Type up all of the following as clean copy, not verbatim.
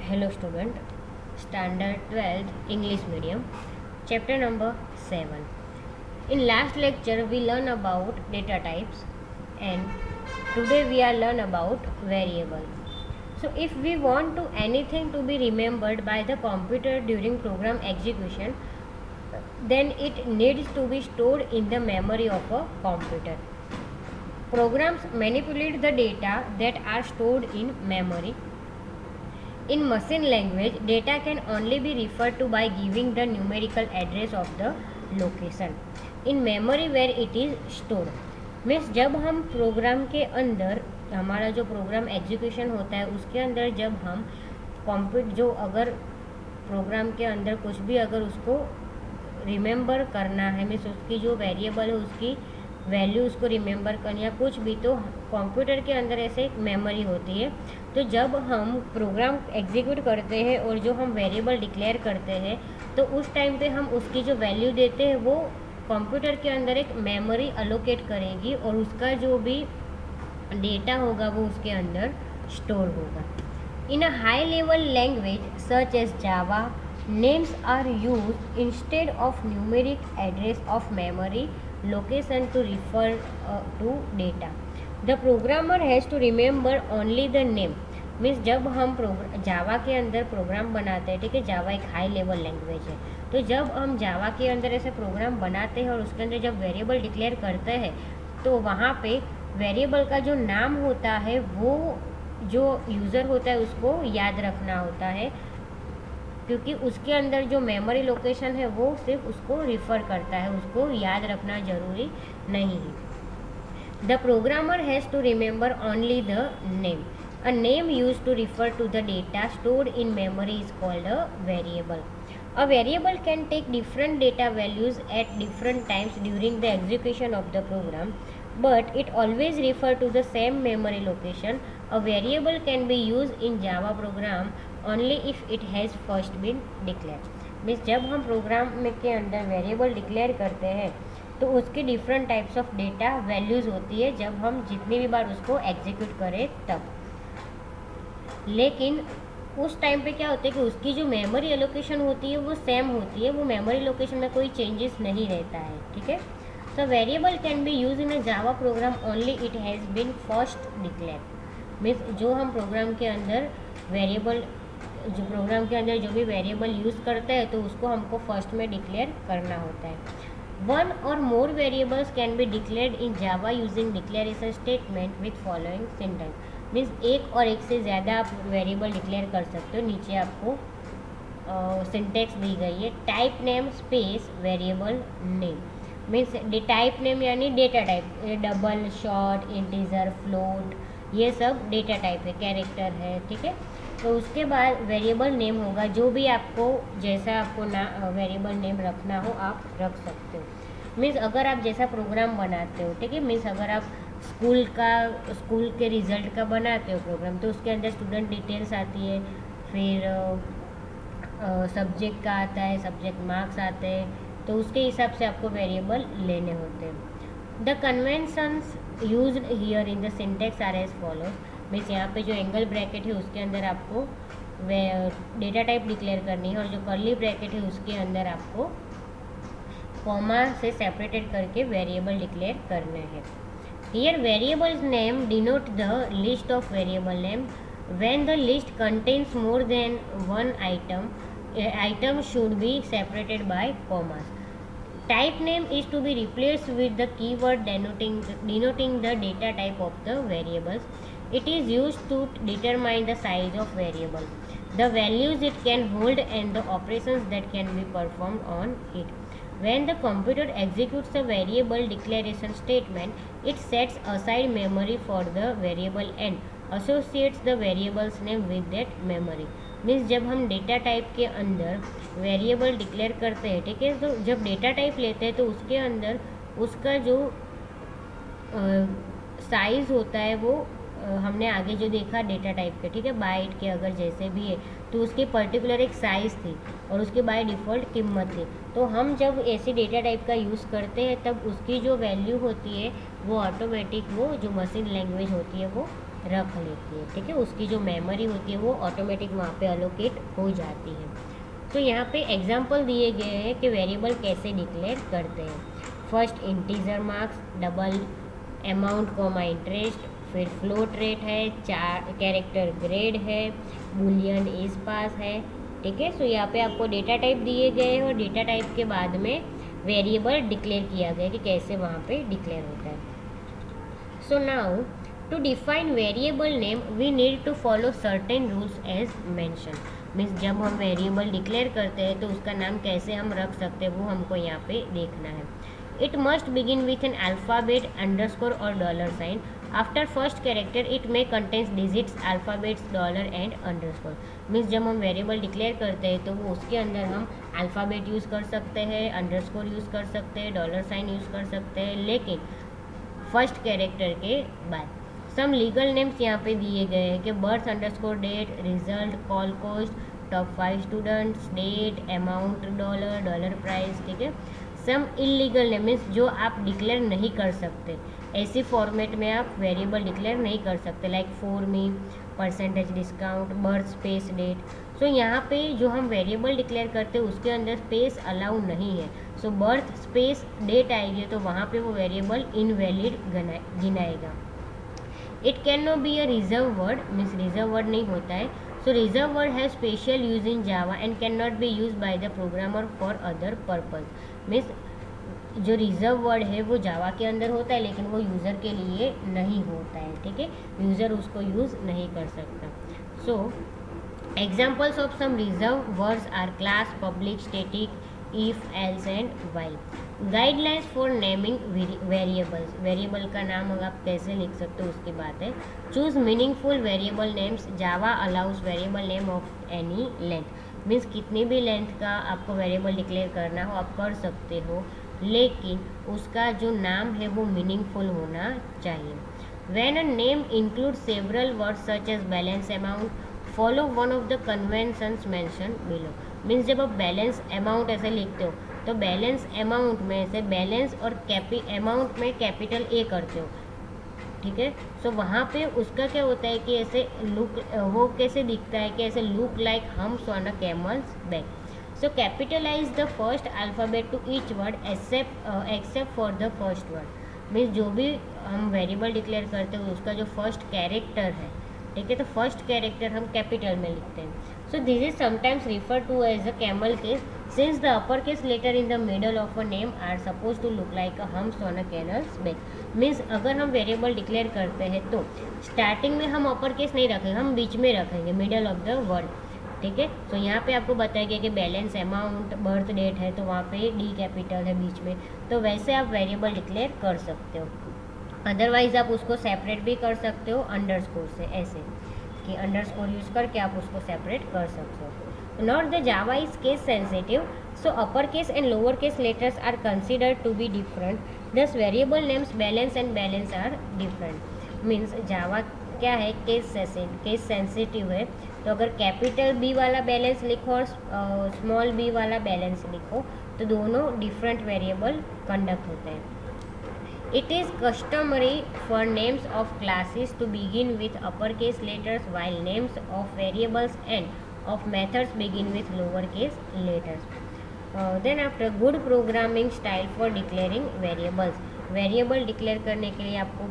Hello student, standard 12th English medium, chapter number 7. In last lecture we learn about data types and today we are learn about variable. So if we want to anything to be remembered by the computer during program execution, then it needs to be stored in the memory of a computer. Programs manipulate the data that are stored in memory. In machine language, data can only be referred to by giving the numerical address of the location in memory where it is stored. Means जब हम programme के अंदर हमारा जो program execution होता है उसके अंदर जब हम जो अगर प्रोग्राम के अंदर कुछ भी अगर उसको रिमेंबर करना है, मीन्स उसकी जो वेरिएबल है उसकी वैल्यू उसको रिमेंबर करनी या कुछ भी, तो कंप्यूटर के अंदर ऐसे एक मेमोरी होती है. तो जब हम प्रोग्राम एग्जीक्यूट करते हैं और जो हम वेरिएबल डिक्लेयर करते हैं तो उस टाइम पे हम उसकी जो वैल्यू देते हैं वो कंप्यूटर के अंदर एक मेमोरी अलोकेट करेगी और उसका जो भी डेटा होगा वो उसके अंदर स्टोर होगा. In a high level language such as Java, names are used instead of numeric address of memory location to refer to data. The programmer has to remember only the name. Means जब हम जावा के अंदर programme बनाते हैं, ठीक है, जावा एक high level language है, तो जब हम जावा के अंदर ऐसे प्रोग्राम बनाते हैं और उसके अंदर जब वेरिएबल डिक्लेयर करते हैं तो वहाँ पे वेरिएबल का जो नाम होता है वो जो यूज़र होता है उसको याद रखना होता है, क्योंकि उसके अंदर जो मेमोरी लोकेशन है वो सिर्फ उसको रिफ़र करता है, उसको याद रखना ज़रूरी नहीं है. The programmer has to remember only the name. A name use to refer to the data stored in memory is called a variable. A variable can take different data values at different times during the execution of the program, but it always refer to the same memory location. A variable can be used in Java program only if it has first been declared. Means जब हम programme में के अंदर variable declare करते हैं तो उसकी different types of data values होती है जब हम जितनी भी बार उसको एग्जीक्यूट करें तब. लेकिन उस टाइम पे क्या होता है कि उसकी जो मेमोरी एलोकेशन होती है वो सेम होती है, वो मेमोरी लोकेशन में कोई चेंजेस नहीं रहता है, ठीक है. So variable can be used in a Java program only it has been first declared. Means जो हम प्रोग्राम के अंदर वेरिएबल जो भी वेरिएबल यूज़ करते हैं तो उसको हमको फर्स्ट में डिक्लेयर करना होता है. One or more variables can be declared in Java using declaration statement with following syntax. Means एक और एक से ज़्यादा आप वेरिएबल डिक्लेयर कर सकते हो. नीचे आपको सिंटेक्स दी गई है. Type name space variable name. Means type name यानी data type, double, short, integer, float, ये सब डेटा टाइप है, कैरेक्टर है, ठीक है. तो उसके बाद वेरिएबल नेम होगा, जो भी आपको जैसा आपको वेरिएबल नेम रखना हो आप रख सकते हो. मीन्स अगर आप जैसा प्रोग्राम बनाते हो, ठीक है, मीन्स अगर आप स्कूल के रिजल्ट का बनाते हो प्रोग्राम तो उसके अंदर स्टूडेंट डिटेल्स आती है, फिर सब्जेक्ट का आता है, सब्जेक्ट मार्क्स आते हैं, तो उसके हिसाब से आपको वेरिएबल लेने होते हैं. The conventions used here in the syntax are as follows. Means यहाँ पे जो एंगल ब्रैकेट है उसके अंदर आपको डेटा टाइप डिक्लेयर करनी है और जो कर्ली ब्रैकेट है उसके अंदर आपको कॉमा से सेपरेटेड करके वेरिएबल डिक्लेयर करना है. Here variables name denote the list of variable name. When the list contains more than one item should be separated by commas. Type name is to be replaced with the keyword denoting the data type of the variables. It is used to determine the size of variable, the values it can hold and the operations that can be performed on it. When the computer executes a variable declaration statement, it sets aside memory for the variable and associates the variable's name with that memory. Means जब हम data type के अंदर variable declare करते हैं, ठीक है, तो जब डेटा टाइप लेते हैं तो उसके अंदर उसका जो साइज़ होता है वो हमने आगे जो देखा डेटा टाइप के, ठीक है, बाइट के अगर जैसे भी है तो उसकी पर्टिकुलर एक साइज़ थी और उसकी बाय डिफ़ॉल्ट कीमत थी. तो हम जब ऐसी डेटा टाइप का यूज़ करते हैं तब उसकी जो वैल्यू होती है वो ऑटोमेटिक वो जो मशीन लैंग्वेज होती है वो रख लेती है, ठीक है। उसकी जो मेमोरी होती है वो ऑटोमेटिक वहाँ पे अलोकेट हो जाती है। तो यहाँ पे एग्जांपल दिए गए हैं कि वेरिएबल कैसे डिक्लेयर करते हैं। First integer marks, double amount comma interest, फिर फ्लोट रेट है, 4 कैरेक्टर ग्रेड है, बुलियन इज पास है, ठीक है। सो यहाँ पे आपको डेटा टाइप दिए गए हैं और डेटा टाइप के बाद में वेरिएबल डिक्लेयर किया गया कि कैसे वहाँ पे डिक्लेयर होता है। So now to define variable name we need to follow certain rules as mention. Means जब हम वेरिएबल डिक्लेयर करते हैं तो उसका नाम कैसे हम रख सकते हैं वो हमको यहाँ पे देखना है। It must begin with an alphabet, underscore और dollar sign. After first character it may contains digits, alphabets, dollar and underscore. Means जब हम वेरिएबल डिक्लेयर करते हैं तो वो उसके अंदर हम अल्फ़ाबेट यूज़ कर सकते हैं, अंडरस्कोर यूज़ कर सकते हैं, डॉलर साइन यूज़ कर सकते हैं, लेकिन फर्स्ट कैरेक्टर के बाद सम लीगल नेम्स यहाँ पे दिए गए हैं कि birth underscore date, result, call cost, top 5 students, date, amount, dollar, dollar price, ठीक है। सम इलीगल नेम मीन्स जो आप डिक्लेयर नहीं कर सकते, ऐसी फॉर्मेट में आप वेरिएबल डिक्लेयर नहीं कर सकते, like for me, percentage discount, birth space date. So यहाँ पे जो हम वेरिएबल डिक्लेयर करते हैं उसके अंदर स्पेस अलाउ नहीं है। सो बर्थ स्पेस डेट आएगी तो वहाँ पे वो वेरिएबल इनवैलिड गिनाएगा। It can not be a reserve word, means reserve word नहीं होता है। So reserve word has special use in Java and can not be use by the programmer for other purpose. Means जो reserve word है वो जावा के अंदर होता है लेकिन वो यूज़र के लिए नहीं होता है, ठीक है। यूज़र उसको यूज़ नहीं कर सकता। So examples of some reserve words are class, public, static, if, else and while. Guidelines for naming variables, variable का नाम अगर आप कैसे लिख सकते हो उसकी बात है। Choose meaningful variable names, Java allows variable name of any length. Means कितनी भी लेंथ का आपको वेरिएबल डिक्लेयर करना हो आप कर सकते हो, लेकिन उसका जो नाम है वो मीनिंगफुल होना चाहिए। When a name include several words such as balance amount, follow one of the conventions mention below. Means जब आप बैलेंस अमाउंट ऐसे लिखते हो तो बैलेंस अमाउंट में से बैलेंस और अमाउंट में कैपिटल ए करते हो, ठीक है। सो वहाँ पे उसका क्या होता है कि ऐसे लुक वो कैसे दिखता है कि ऐसे look like humps on a camel's back. So capitalize the first alphabet to each word except for the first word. Means जो भी हम वेरिएबल डिक्लेयर करते हैं उसका जो फर्स्ट कैरेक्टर है, ठीक है, तो फर्स्ट कैरेक्टर हम कैपिटल में लिखते हैं। So this is sometimes refer to as a camel case since the upper case letter in the middle of a name are suppose to look like a humps on a camel's back. Means अगर हम variable declare करते हैं तो starting में हम upper case नहीं रखेंगे, हम बीच में रखेंगे, मिडल ऑफ द वर्ड, ठीक है। तो यहाँ पे आपको बताया गया कि बैलेंस अमाउंट बर्थ डेट है तो वहाँ पे डी कैपिटल है बीच में, तो वैसे आप वेरिएबल डिक्लेयर कर सकते हो। अदरवाइज आप उसको सेपरेट भी कर सकते हो अंडरस्कोर से, ऐसे कि अंडरस्कोर यूज़ करके आप उसको सेपरेट कर सकते हो। Note the Java is case sensitive, so upper case and lower case letters are considered to be different, दस variable names balance and balance are different. Means Java क्या है, केस सेंसिटिव है, तो अगर कैपिटल बी वाला balance लिखो और small B वाला बैलेंस लिखो तो दोनों डिफरेंट वेरिएबल कंडक्ट होते हैं। It is customary for names of classes to begin with uppercase letters while names of variables and of methods begin with lowercase letters. Then after good programming style for declaring variables. Variable declare करने के लिए आपको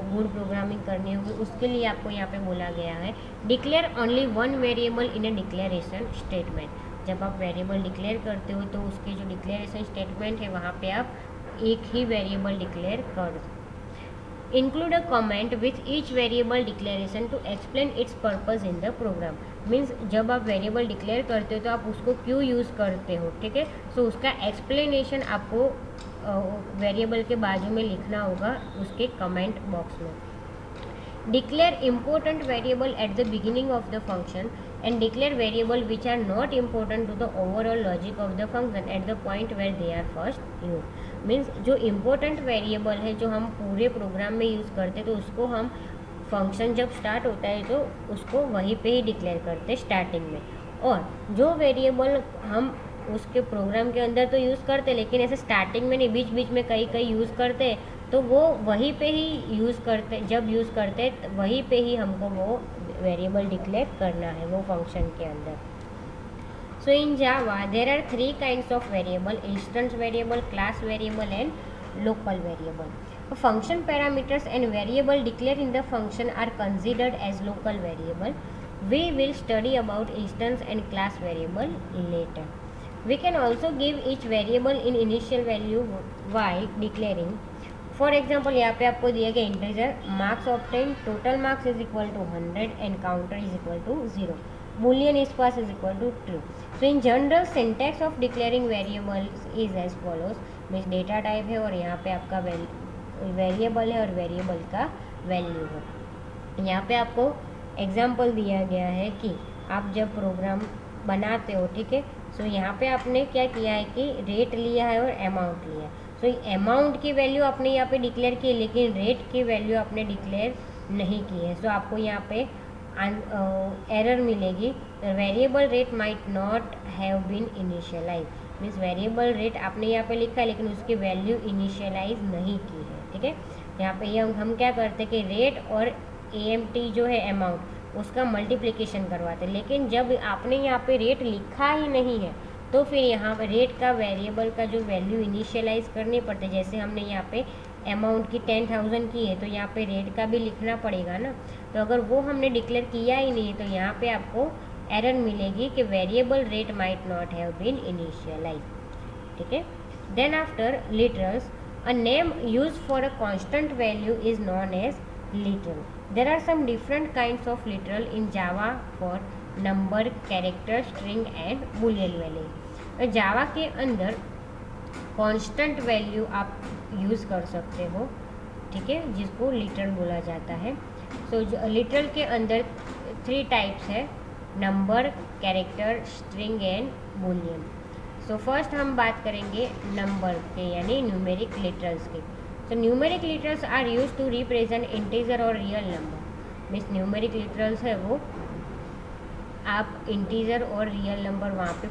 good programming करनी होगी, उसके लिए आपको यहाँ पे बोला गया है declare only one variable in a declaration statement. जब आप वेरिएबल डिक्लेयर करते हो तो उसकी जो डिक्लेरेशन स्टेटमेंट है वहाँ पे आप एक ही वेरिएबल डिक्लेयर कर। Include a comment with each variable declaration to explain its purpose in the program. Means जब आप वेरिएबल डिक्लेयर करते हो तो आप उसको क्यों यूज़ करते हो, ठीक है। सो उसका एक्सप्लेनेशन आपको वेरिएबल के बाजू में लिखना होगा उसके कमेंट बॉक्स में। Declare important variable at the beginning of the function and declare variable which are not important to the overall logic of the function at the point where they are first used. Means जो important variable है जो हम पूरे programme में use करते हैं तो उसको हम फंक्शन जब स्टार्ट होता है तो उसको वहीं पे ही डिक्लेयर करते हैं स्टार्टिंग में, और जो वेरिएबल हम उसके प्रोग्राम के अंदर तो यूज़ करते हैं लेकिन ऐसे स्टार्टिंग में नहीं, बीच बीच में कहीं कहीं यूज़ करते हैं तो वो वहीं पे ही यूज़ करते, जब यूज़ करते वहीं पे ही हमको वो वेरिएबल डिक्लेयर करना है वो फंक्शन के अंदर. So in Java there are three kinds of variable: instance variable, class variable and local variable. Function parameters and variable declared in the function are considered as local variable. We will study about instance and class variable later. We can also give each variable in initial value while declaring. For example यहाँ पे आपको दिया गया integer marks obtain, total marks is equal to 100 and counter is equal to 0. Boolean is pass is equal to true. So in general syntax of declaring variables is as follows. Means data type है और यहाँ पे आपका variable है और variable का value है. यहाँ पे आपको एग्जाम्पल दिया गया है कि आप जब प्रोग्राम बनाते हो, ठीक है, सो यहाँ पे आपने क्या किया है कि रेट लिया है और अमाउंट लिया है. सो अमाउंट की वैल्यू आपने यहाँ पे डिक्लेयर की, लेकिन रेट की वैल्यू आपने डिक्लेयर नहीं की है. सो आपको यहाँ पे एरर मिलेगी. Variable rate might not have been initialize. Means variable rate आपने यहाँ पे लिखा है लेकिन उसकी वैल्यू इनिशियलाइज नहीं की है. ठीक है, यहाँ पे हम क्या करते हैं कि रेट और AMT जो है अमाउंट उसका मल्टीप्लिकेशन करवाते हैं, लेकिन जब आपने यहाँ पे रेट लिखा ही नहीं है तो फिर यहाँ पर रेट का वेरिएबल का जो वैल्यू इनिशियलाइज करनी पड़ती है. जैसे हमने यहाँ पे अमाउंट की 10,000 की है तो यहाँ पे रेट का भी लिखना पड़ेगा ना. तो अगर वो हमने डिक्लेयर किया ही नहीं तो यहाँ पे आपको एरर मिलेगी कि variable rate might not have been initialise. ठीक है. Then after literals, a name use for a constant value is known as literal. There are some different kinds of literal in Java for number, character, string and boolean value. Java के अंदर constant value आप use कर सकते हो, ठीक है, जिसको literal बोला जाता है. सो लिटरल के अंदर 3 टाइप्स है: number, character, string and boolean. So first हम बात करेंगे नंबर के यानी न्यूमेरिक लिटरल्स के. So numeric literals are use to represent integer और real number. Means numeric literals है वो आप इंटीजर और रियल नंबर वहाँ पे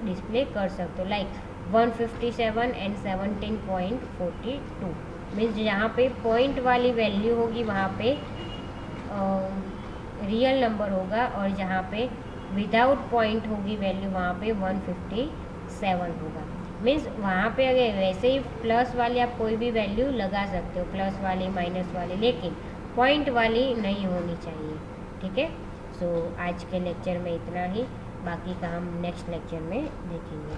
डिस्प्ले कर सकते हो. Like 157 and 17.42. मीन्स जहाँ पे पॉइंट वाली वैल्यू होगी वहाँ पे रियल नंबर होगा और जहाँ पे विदाउट पॉइंट होगी वैल्यू वहाँ पे 157 होगा. मीन्स वहाँ पे अगर वैसे ही प्लस वाली आप कोई भी वैल्यू लगा सकते हो, प्लस वाली, माइनस वाली, लेकिन पॉइंट वाली नहीं होनी चाहिए. ठीक है. सो आज के लेक्चर में इतना ही, बाकी का हम नेक्स्ट लेक्चर में देखेंगे.